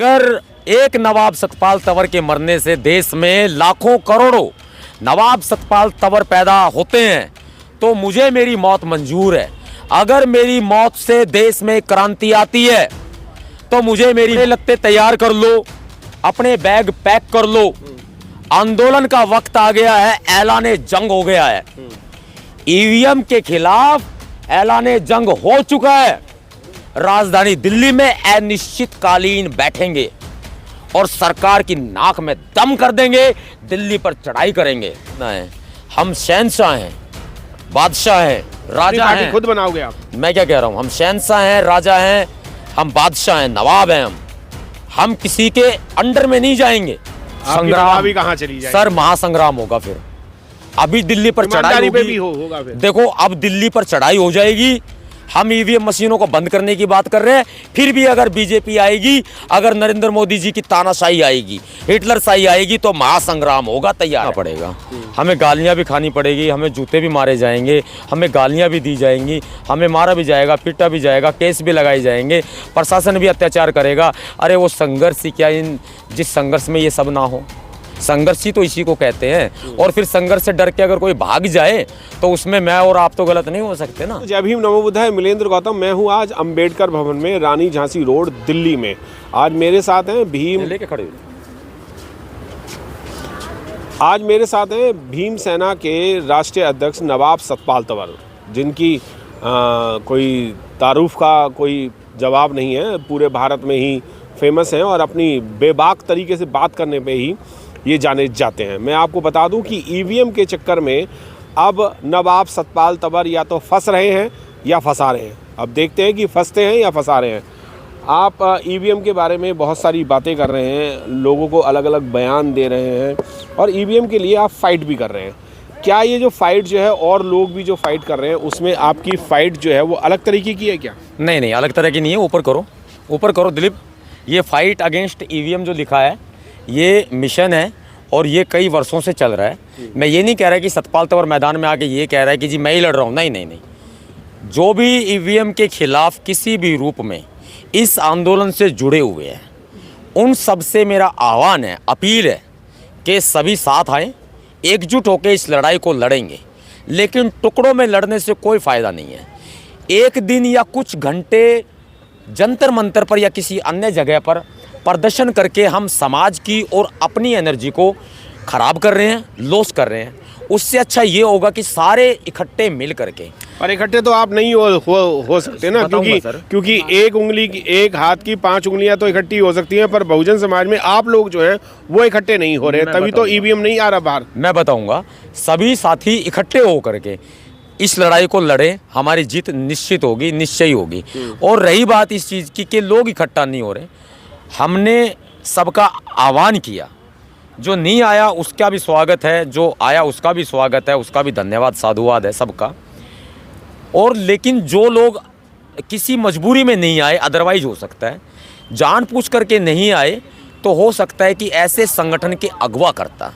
अगर एक नवाब सतपाल तंवर के मरने से देश में लाखों करोड़ों नवाब सतपाल तंवर पैदा होते हैं तो मुझे मेरी मौत मंजूर है। अगर मेरी मौत से देश में क्रांति आती है तो मुझे मेरी लगते तैयार कर लो, अपने बैग पैक कर लो। आंदोलन का वक्त आ गया है, ऐलाने जंग हो गया है। ईवीएम के खिलाफ ऐलाने जंग हो चुका है। राजधानी दिल्ली में अनिश्चितकालीन बैठेंगे और सरकार की नाक में दम कर देंगे, दिल्ली पर चढ़ाई करेंगे। हम शहंशाह हैं, बादशाह हैं, राजा हैं। खुद बनाओगे आप? मैं क्या कह रहा हूं, हम शहंशाह हैं, राजा हैं, हम बादशाह हैं, नवाब हैं। हम किसी के अंडर में नहीं जाएंगे। संग्राम भी कहां चली जाएगी? सर महासंग्राम होगा। फिर अभी दिल्ली पर चढ़ाई होगी। होगा फिर। देखो अब दिल्ली पर चढ़ाई हो जाएगी। हम ईवीएम मशीनों को बंद करने की बात कर रहे हैं। फिर भी अगर बीजेपी आएगी, अगर नरेंद्र मोदी जी की तानाशाही आएगी, हिटलरशाही आएगी तो महासंग्राम होगा, तैयार पड़ेगा। हमें गालियां भी खानी पड़ेगी, हमें जूते भी मारे जाएंगे, हमें गालियां भी दी जाएंगी, हमें मारा भी जाएगा, पीटा भी जाएगा, केस भी लगाए जाएंगे, प्रशासन भी अत्याचार करेगा। अरे वो संघर्ष ही क्या, जिस संघर्ष में ये सब ना हो। संघर्ष ही तो इसी को कहते हैं। और फिर संघर्ष से डर के अगर कोई भाग जाए तो उसमें मैं और आप तो गलत नहीं हो सकते ना। जय भीम, नमो बुद्धाय। मिलेंद्र गौतम मैं हूँ आज अंबेडकर भवन में, रानी झांसी रोड, दिल्ली में। आज मेरे साथ हैं भीम सेना के राष्ट्रीय अध्यक्ष नवाब सतपाल तंवर, जिनकी कोई तारुफ का कोई जवाब नहीं है। पूरे भारत में ही फेमस हैं और अपनी बेबाक तरीके से बात करने पे ही ये जाने जाते हैं। मैं आपको बता दूं कि ईवीएम के चक्कर में अब नवाब सतपाल तंवर या तो फंस रहे हैं या फंसा रहे हैं। अब देखते हैं कि फंसते हैं या फंसा रहे हैं। आप ईवीएम के बारे में बहुत सारी बातें कर रहे हैं, लोगों को अलग अलग बयान दे रहे हैं और ईवीएम के लिए आप फाइट भी कर रहे हैं। क्या ये जो फाइट जो है और लोग भी जो फाइट कर रहे हैं, उसमें आपकी फाइट जो है वो अलग तरीके की है क्या? नहीं नहीं, अलग तरह की नहीं है। ऊपर करो दिलीप। ये फाइट अगेंस्ट ईवीएम जो लिखा है ये मिशन है और ये कई वर्षों से चल रहा है। मैं ये नहीं कह रहा कि सतपाल तंवर मैदान में आके ये कह रहा है कि जी मैं ही लड़ रहा हूँ। नहीं नहीं नहीं, जो भी ईवीएम के खिलाफ किसी भी रूप में इस आंदोलन से जुड़े हुए हैं उन सब से मेरा आह्वान है, अपील है कि सभी साथ आएँ, एकजुट होकर इस लड़ाई को लड़ेंगे। लेकिन टुकड़ों में लड़ने से कोई फ़ायदा नहीं है। एक दिन या कुछ घंटे जंतर मंतर पर या किसी अन्य जगह पर प्रदर्शन करके हम समाज की और अपनी एनर्जी को ख़राब कर रहे हैं, लॉस कर रहे हैं। उससे अच्छा ये होगा कि सारे इकट्ठे मिल करके। और इकट्ठे तो आप नहीं हो सकते ना, क्योंकि एक उंगली की, एक हाथ की 5 उंगलियां तो इकट्ठी हो सकती हैं, पर बहुजन समाज में आप लोग जो हैं वो इकट्ठे नहीं हो रहे, तभी तो ईवीएम नहीं आ रहा बाहर। मैं बताऊँगा, सभी साथी इकट्ठे हो करके इस लड़ाई को लड़े, हमारी जीत निश्चित होगी, निश्चय होगी। और रही बात इस चीज़ की कि लोग इकट्ठा नहीं हो रहे, हमने सबका आह्वान किया। जो नहीं आया उसका भी स्वागत है, जो आया उसका भी स्वागत है, उसका भी धन्यवाद, साधुवाद है सबका। और लेकिन जो लोग किसी मजबूरी में नहीं आए, अदरवाइज हो सकता है जानबूझ करके नहीं आए, तो हो सकता है कि ऐसे संगठन के अगवा करता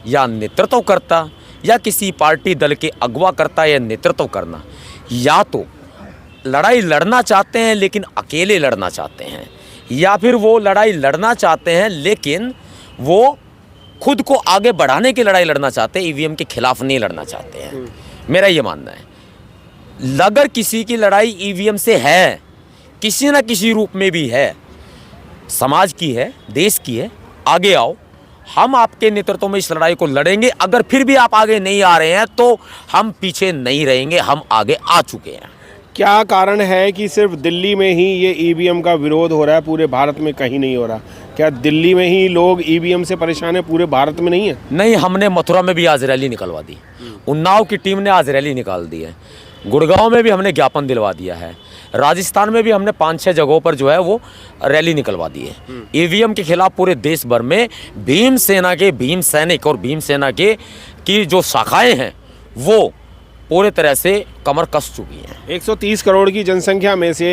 या नेतृत्व करता या किसी पार्टी दल के अगवा करता या नेतृत्व करना, या तो लड़ाई लड़ना चाहते हैं लेकिन अकेले लड़ना चाहते हैं, या फिर वो लड़ाई लड़ना चाहते हैं लेकिन वो खुद को आगे बढ़ाने की लड़ाई लड़ना चाहते हैं, ईवीएम के खिलाफ नहीं लड़ना चाहते हैं। मेरा ये मानना है, अगर किसी की लड़ाई ईवीएम से है, किसी न किसी रूप में भी है, समाज की है, देश की है, आगे आओ, हम आपके नेतृत्व में इस लड़ाई को लड़ेंगे। अगर फिर भी आप आगे नहीं आ रहे हैं तो हम पीछे नहीं रहेंगे, हम आगे आ चुके हैं। क्या कारण है कि सिर्फ दिल्ली में ही ये ईवीएम का विरोध हो रहा है, पूरे भारत में कहीं नहीं हो रहा? क्या दिल्ली में ही लोग ईवीएम से परेशान हैं, पूरे भारत में नहीं है? नहीं, हमने मथुरा में भी आज रैली निकलवा दी, उन्नाव की टीम ने आज रैली निकाल दी है, गुड़गांव में भी हमने ज्ञापन दिलवा दिया है, राजस्थान में भी हमने 5-6 जगहों पर जो है वो रैली निकलवा दी है। ईवीएम के खिलाफ पूरे देश भर में भीम सेना के भीम सैनिक और भीम सेना के की जो शाखाएं हैं वो पूरे तरह से कमर कस चुकी हैं। 130 करोड़ की जनसंख्या में से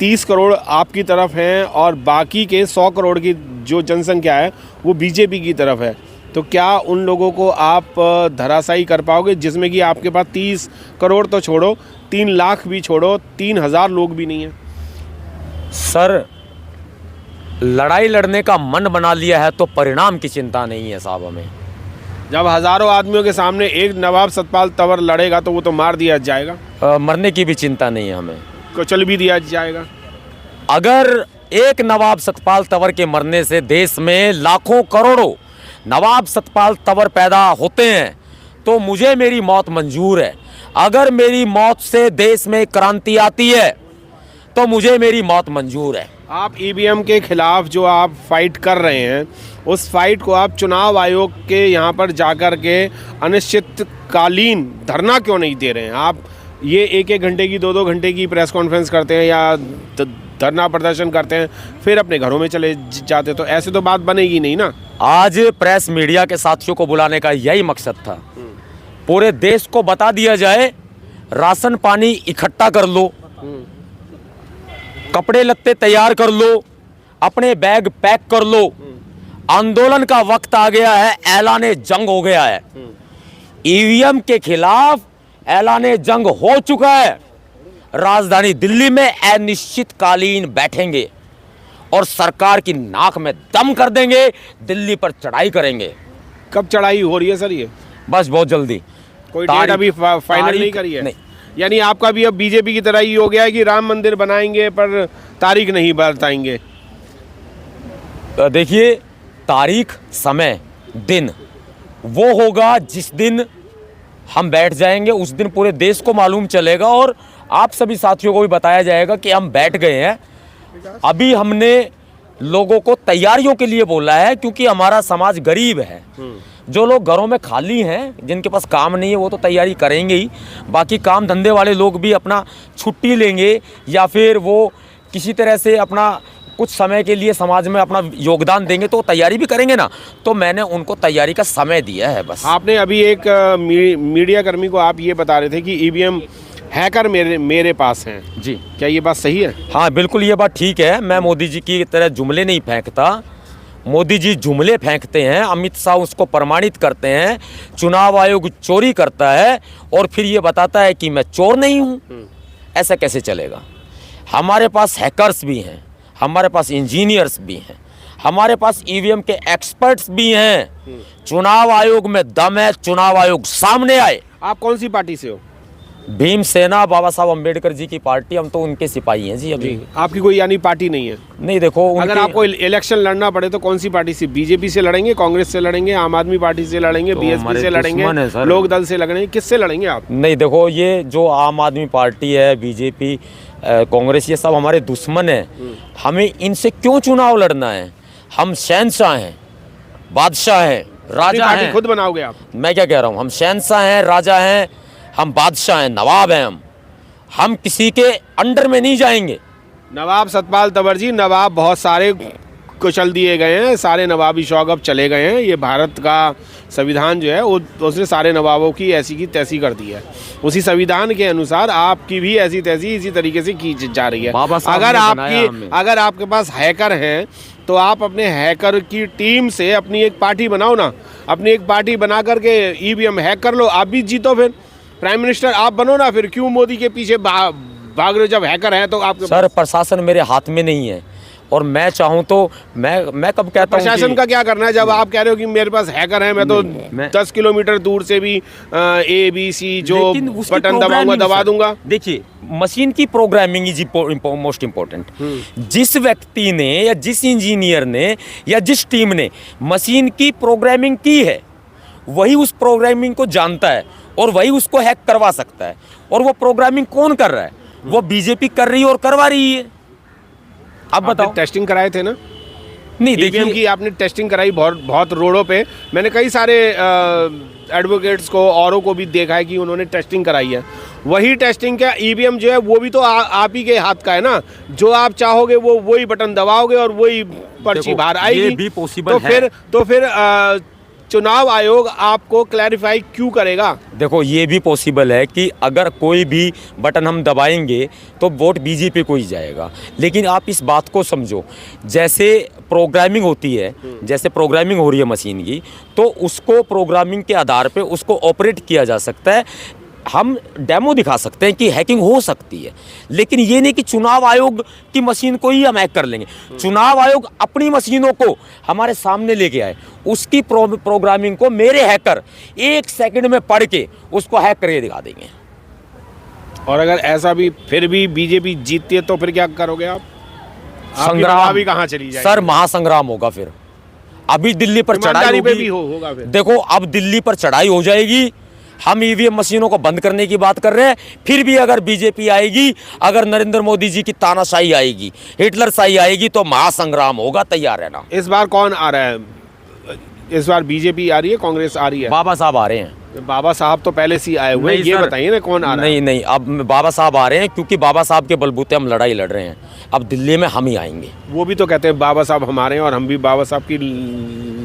30 करोड़ आपकी तरफ हैं और बाकी के 100 करोड़ की जो जनसंख्या है वो बीजेपी की तरफ है। तो क्या उन लोगों को आप धराशायी कर पाओगे, जिसमें कि आपके पास 30 करोड़ तो छोड़ो, 3 लाख भी छोड़ो, 3000 लोग भी नहीं हैं? सर लड़ाई लड़ने का मन बना लिया है तो परिणाम की चिंता नहीं है साहब हमें। जब हज़ारों आदमियों के सामने एक नवाब सतपाल तंवर लड़ेगा तो वो तो मार दिया जाएगा। मरने की भी चिंता नहीं है हमें, कुचल भी दिया जाएगा। अगर एक नवाब सतपाल तंवर के मरने से देश में लाखों करोड़ों नवाब सतपाल तंवर पैदा होते हैं तो मुझे मेरी मौत मंजूर है। अगर मेरी मौत से देश में क्रांति आती है तो मुझे मेरी मौत मंजूर है। आप ईवीएम के खिलाफ जो आप फाइट कर रहे हैं, उस फाइट को आप चुनाव आयोग के यहाँ पर जाकर के अनिश्चितकालीन धरना क्यों नहीं दे रहे हैं? आप ये 1-1 घंटे की 2-2 घंटे की प्रेस कॉन्फ्रेंस करते हैं या धरना प्रदर्शन करते हैं, फिर अपने घरों में चले जाते, तो ऐसे तो बात बनेगी नहीं ना। आज प्रेस मीडिया के साथियों को बुलाने का यही मकसद था, पूरे देश को बता दिया जाए राशन पानी इकट्ठा कर लो, कपड़े लत्ते तैयार कर लो, अपने बैग पैक कर लो, आंदोलन का वक्त आ गया है, ऐलाने जंग हो गया है। ईवीएम के खिलाफ ऐलाने जंग हो चुका है। राजधानी दिल्ली में अनिश्चितकालीन बैठेंगे और सरकार की नाक में दम कर देंगे, दिल्ली पर चढ़ाई करेंगे। कब चढ़ाई हो रही है सर? ये बस बहुत जल्दी। कोई डेट अभी फाइनल नहीं करी है? नहीं। यानी आपका भी अब बीजेपी की तरह ही हो गया है कि राम मंदिर बनाएंगे पर तारीख नहीं बताएंगे। देखिए, तारीख, समय, दिन वो होगा जिस दिन हम बैठ जाएंगे, उस दिन पूरे देश को मालूम चलेगा और आप सभी साथियों को भी बताया जाएगा कि हम बैठ गए हैं। अभी हमने लोगों को तैयारियों के लिए बोला है क्योंकि हमारा समाज गरीब है। जो लोग घरों में खाली हैं, जिनके पास काम नहीं है, वो तो तैयारी करेंगे ही। बाकी काम धंधे वाले लोग भी अपना छुट्टी लेंगे या फिर वो किसी तरह से अपना कुछ समय के लिए समाज में अपना योगदान देंगे, तो तैयारी भी करेंगे ना। तो मैंने उनको तैयारी का समय दिया है बस। आपने अभी एक मीडिया कर्मी को आप ये बता रहे थे कि ईवीएम हैकर मेरे पास हैं जी, क्या ये बात सही है? हाँ बिल्कुल, ये बात ठीक है। मैं मोदी जी की तरह जुमले नहीं फेंकता। मोदी जी जुमले फेंकते हैं, अमित शाह उसको प्रमाणित करते हैं, चुनाव आयोग चोरी करता है और फिर ये बताता है कि मैं चोर नहीं हूँ। ऐसा कैसे चलेगा? हमारे पास हैकर्स भी हैं, हमारे पास इंजीनियर्स भी हैं, हमारे पास ईवीएम के एक्सपर्ट्स भी हैं। चुनाव आयोग में दम है, चुनाव आयोग सामने आए। आप कौन सी पार्टी से हो? भीमसेना, बाबा साहब अम्बेडकर जी की पार्टी, हम तो उनके सिपाही हैं जी। अभी आपकी कोई यानी पार्टी नहीं है? नहीं, देखो अगर आपको इलेक्शन लड़ना पड़े तो कौन सी पार्टी से? बीजेपी से लड़ेंगे, कांग्रेस से लड़ेंगे, आम आदमी पार्टी से लड़ेंगे, बीएसपी से लड़ेंगे, लोक दल से लड़ेंगे, किससे लड़ेंगे आप? नहीं, देखो ये जो आम आदमी पार्टी है, बीजेपी, कांग्रेस, ये सब हमारे दुश्मन हैं। हमें इनसे क्यों चुनाव लड़ना है? हम शहंशाह हैं, बादशाह हैं, राजा हैं। खुद बनाओगे आप? मैं क्या कह रहा हूँ, हम शहंशाह हैं, राजा हैं, हम बादशाह हैं, नवाब हैं। हम किसी के अंडर में नहीं जाएंगे। नवाब सतपाल तंवर जी, नवाब बहुत सारे कुचल दिए गए हैं, सारे नवाबी शौक अब चले गए हैं। ये भारत का संविधान जो है वो उसने सारे नवाबों की ऐसी की तैसी कर दी है। उसी संविधान के अनुसार आपकी भी ऐसी तैसी इसी तरीके से की जा रही है। अगर आपके पास हैकर हैं तो आप अपने हैकर की टीम से अपनी एक पार्टी बनाओ ना। अपनी एक पार्टी बना करके ईवीएम हैक कर लो, आप भी जीतो, फिर प्राइम मिनिस्टर आप बनो ना। फिर क्यों मोदी के पीछे भाग रहे? जब हैकर है तो आप सर, प्रशासन मेरे हाथ में नहीं है और मैं चाहूँ तो मैं कब कहता हूँ प्रशासन का क्या करना है? जब आप कह रहे हो कि मेरे पास हैकर है, मैं तो 10 किलोमीटर दूर से भी ABC जो बटन दबाऊंगा दबा दूंगा। देखिए, मशीन की प्रोग्रामिंग इज मोस्ट इम्पोर्टेंट। जिस व्यक्ति ने या जिस इंजीनियर ने या जिस टीम ने मशीन की प्रोग्रामिंग की है, वही उस प्रोग्रामिंग को जानता है और वही उसको हैक करवा सकता है। और वो प्रोग्रामिंग कौन कर रहा है? वो बीजेपी कर रही है और करवा रही है। अब बताओ, टेस्टिंग कराए थे ना? नहीं, देखिए की आपने टेस्टिंग कराई बहुत रोडों पे। मैंने कई सारे एडवोकेट्स को औरों को भी देखा है कि उन्होंने टेस्टिंग कराई है। वही टेस्टिंग का ईवीएम जो है वो भी तो आप ही के हाथ का है ना। जो आप चाहोगे वो वही बटन दबाओगे और वही पर्ची बाहर आएगी। ये भी पॉसिबल है। तो फिर चुनाव आयोग आपको क्लैरिफाई क्यों करेगा? देखो, ये भी पॉसिबल है कि अगर कोई भी बटन हम दबाएंगे तो वोट बीजेपी को ही जाएगा। लेकिन आप इस बात को समझो, जैसे प्रोग्रामिंग होती है, जैसे प्रोग्रामिंग हो रही है मशीन की, तो उसको प्रोग्रामिंग के आधार पे उसको ऑपरेट किया जा सकता है। हम डेमो दिखा सकते हैं कि हैकिंग हो सकती है, लेकिन ये नहीं कि चुनाव आयोग की मशीन को ही हम हैक कर लेंगे। चुनाव आयोग अपनी मशीनों को हमारे सामने लेके आए, उसकी प्रोग्रामिंग को मेरे हैकर 1 सेकंड में पढ़ के उसको हैक करके दिखा देंगे। और अगर ऐसा भी फिर भी बीजेपी जीतती है तो फिर क्या करोगे आप? संग्राम भी कहाँ चली जाएगी? सर, महासंग्राम होगा फिर। अभी दिल्ली पर चढ़ाई ईमानदारी पे होगी। भी होगा फिर। देखो, अब दिल्ली पर चढ़ाई हो जाएगी। हम ईवीएम मशीनों को बंद करने की बात कर रहे हैं, फिर भी अगर बीजेपी आएगी, अगर नरेंद्र मोदी जी की तानाशाही आएगी, हिटलरशाही आएगी, तो महासंग्राम होगा, तैयार रहना। इस बार कौन आ रहा है? इस बार बीजेपी आ रही है, कांग्रेस आ रही है? बाबा साहब आ रहे हैं। बाबा साहब तो पहले से ही आए हुए हैं, नहीं ये सर, बताइए ना कौन आ रहा है? नहीं नहीं, अब बाबा साहब आ रहे हैं, क्योंकि बाबा साहब के बलबूते हम लड़ाई लड़ रहे हैं। अब दिल्ली में हम ही आएंगे। वो भी तो कहते हैं बाबा साहब हमारे हैं और हम भी बाबा साहब की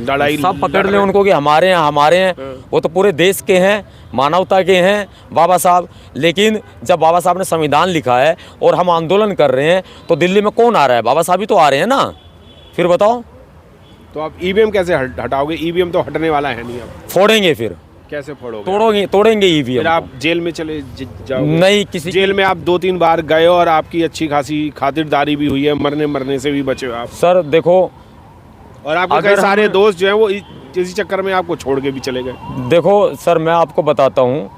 लड़ाई सब पकड़ लड़ ले रहे हैं। उनको कि हमारे हैं, हमारे हैं। वो तो पूरे देश के हैं, मानवता के हैं बाबा साहब। लेकिन जब बाबा साहब ने संविधान लिखा है और हम आंदोलन कर रहे हैं, तो दिल्ली में कौन आ रहा है? बाबा साहब ही तो आ रहे हैं ना। फिर बताओ, तो आप ईवीएम कैसे हटाओगे? ईवीएम तो हटने वाला है नहीं। अब फोड़ेंगे, फिर कैसे फोड़ोगे? तोड़ेंगे फिर ईवीएम। आप जेल में चले जाओगे? नहीं, किसी जेल में आप 2-3 बार गए और आपकी अच्छी खासी खातिरदारी भी हुई है, मरने से भी बचे हो आप। सर देखो, और आपके अगर कई सारे हम- दोस्त जो हैं वो इसी चक्कर में आपको छोड़ के भी चले गए। देखो सर, मैं आपको बताता हूँ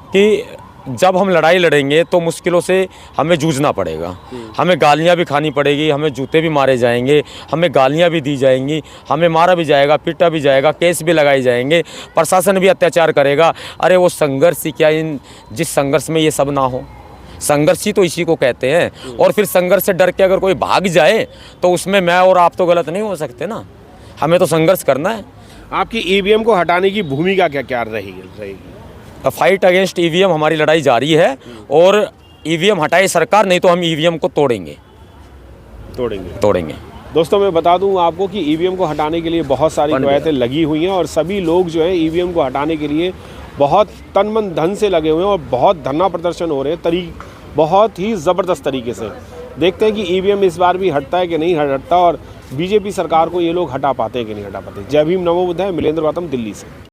कि जब हम लड़ाई लड़ेंगे तो मुश्किलों से हमें जूझना पड़ेगा। हमें गालियाँ भी खानी पड़ेगी, हमें जूते भी मारे जाएंगे, हमें गालियाँ भी दी जाएंगी, हमें मारा भी जाएगा, पीटा भी जाएगा, केस भी लगाए जाएंगे, प्रशासन भी अत्याचार करेगा। अरे वो संघर्ष ही क्या, इन जिस संघर्ष में ये सब ना हो। संघर्ष ही तो इसी को कहते हैं। और फिर संघर्ष से डर के अगर कोई भाग जाए तो उसमें मैं और आप तो गलत नहीं हो सकते ना। हमें तो संघर्ष करना है। आपकी ईवीएम को हटाने की भूमिका क्या रहेगी? फाइट अगेंस्ट ईवीएम हमारी लड़ाई जारी है, और ईवीएम हटाए सरकार, नहीं तो हम ईवीएम को तोड़ेंगे। दोस्तों मैं बता दूं आपको कि ईवीएम को हटाने के लिए बहुत सारी कवायतें लगी हुई हैं और सभी लोग जो हैं ईवीएम को हटाने के लिए बहुत तन मन धन से लगे हुए हैं और बहुत धरना प्रदर्शन हो रहे हैं बहुत ही ज़बरदस्त तरीके से। देखते हैं कि ईवीएम इस बार भी हटता है कि नहीं हटता और बीजेपी सरकार को ये लोग हटा पाते हैं कि नहीं हटा पाते। जय भीम, नमो बुद्धाय। मिलेंद्र गौतम, दिल्ली से।